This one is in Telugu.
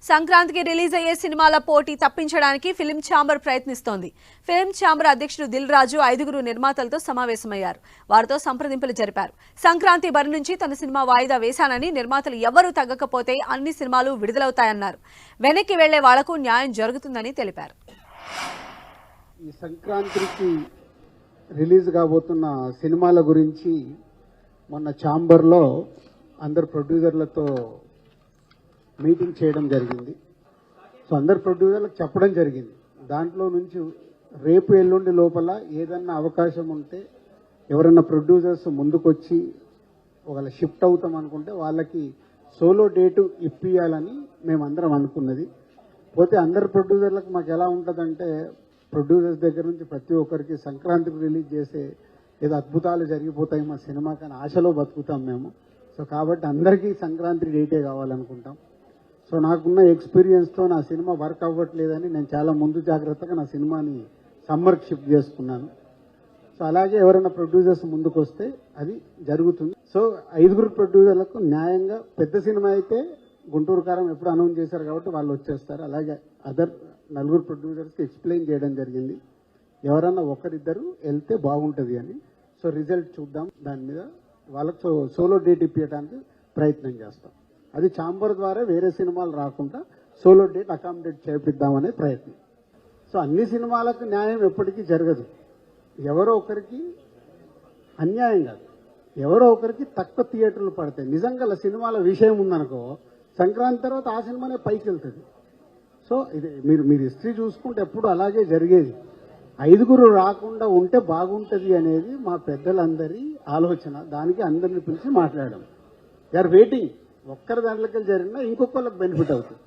సంక్రాంతికి రిలీజ్ అయ్యే సినిమాల పోటీ తప్పించడానికి ఫిల్మ్ ఛాంబర్ ప్రయత్నిస్తోంది. ఫిల్మ్ ఛాంబర్ అధ్యక్షుడు దిల్ రాజు 5 నిర్మాతలతో సమావేశమయ్యారు. వారితో సంప్రదింపులు జరిపారు. సంక్రాంతి బరి నుంచి తన సినిమా వాయిదా వేశానని, నిర్మాతలు ఎవరూ తగ్గకపోతే అన్ని సినిమాలు విడుదలవుతాయన్నారు. వెనక్కి వెళ్లే వాళ్లకు న్యాయం జరుగుతుందని తెలిపారు. ఈ సంక్రాంతికి రిలీజ్ కాబోతున్న సినిమాల గురించి మొన్న ఛాంబర్లో అందరు ప్రొడ్యూసర్లతో మీటింగ్ చేయడం జరిగింది. సో అందరు ప్రొడ్యూసర్లకు చెప్పడం జరిగింది. దాంట్లో నుంచి రేపు ఎల్లుండి లోపల ఏదన్నా అవకాశం ఉంటే ఎవరన్నా ప్రొడ్యూసర్స్ ముందుకొచ్చి ఒకవేళ షిఫ్ట్ అవుతాం అనుకుంటే వాళ్ళకి సోలో డేటు ఇప్పియాలని మేమందరం అనుకున్నది. పోతే అందరు ప్రొడ్యూసర్లకు మాకు ఎలా ఉంటుందంటే, ప్రొడ్యూసర్స్ దగ్గర నుంచి ప్రతి ఒక్కరికి సంక్రాంతికి రిలీజ్ చేసే ఏదో అద్భుతాలు జరిగిపోతాయి మా సినిమా కానీ ఆశలో బతుకుతాం మేము. సో కాబట్టి అందరికీ సంక్రాంతి డేటే కావాలనుకుంటాం. సో నాకున్న ఎక్స్పీరియన్స్తో నా సినిమా వర్క్ అవ్వట్లేదని నేను చాలా ముందు జాగ్రత్తగా నా సినిమాని సమ్మర్కి షిఫ్ట్ చేసుకున్నాను. సో అలాగే ఎవరైనా ప్రొడ్యూసర్స్ ముందుకు వస్తే అది జరుగుతుంది. సో 5 ప్రొడ్యూసర్లకు న్యాయంగా, పెద్ద సినిమా అయితే గుంటూరు కారం ఎప్పుడు అనౌన్స్ చేశారు కాబట్టి వాళ్ళు వచ్చేస్తారు. అలాగే అదర్ 4 ప్రొడ్యూసర్స్కి ఎక్స్ప్లెయిన్ చేయడం జరిగింది, ఎవరన్నా ఒకరిద్దరు వెళ్తే బాగుంటుంది అని. సో రిజల్ట్ చూద్దాం, దాని మీద వాళ్ళకు సోలో డేట్ ఇప్పించడానికి ప్రయత్నం చేస్తాం. అది ఛాంబర్ ద్వారా వేరే సినిమాలు రాకుండా సోలో డేట్ అకామిడేట్ చేపిద్దామనే ప్రయత్నం. సో అన్ని సినిమాలకు న్యాయం ఎప్పటికీ జరగదు. ఎవరో ఒకరికి అన్యాయం కాదు, ఎవరో ఒకరికి తక్కువ థియేటర్లు పడతాయి. నిజంగా సినిమాల విషయం ఉందనుకో, సంక్రాంతి తర్వాత ఆ సినిమానే పైకి వెళ్తుంది. సో ఇది మీరు హిస్టరీ చూసుకుంటే ఎప్పుడు అలాగే జరిగేది. 5 రాకుండా ఉంటే బాగుంటుంది అనేది మా పెద్దలందరి ఆలోచన. దానికి అందరిని పిలిచి మాట్లాడడం. They are waiting. ఒక్కరి దాంట్లోకి జరిగినా ఇంకొకళ్ళకి బెనిఫిట్ అవుతుంది.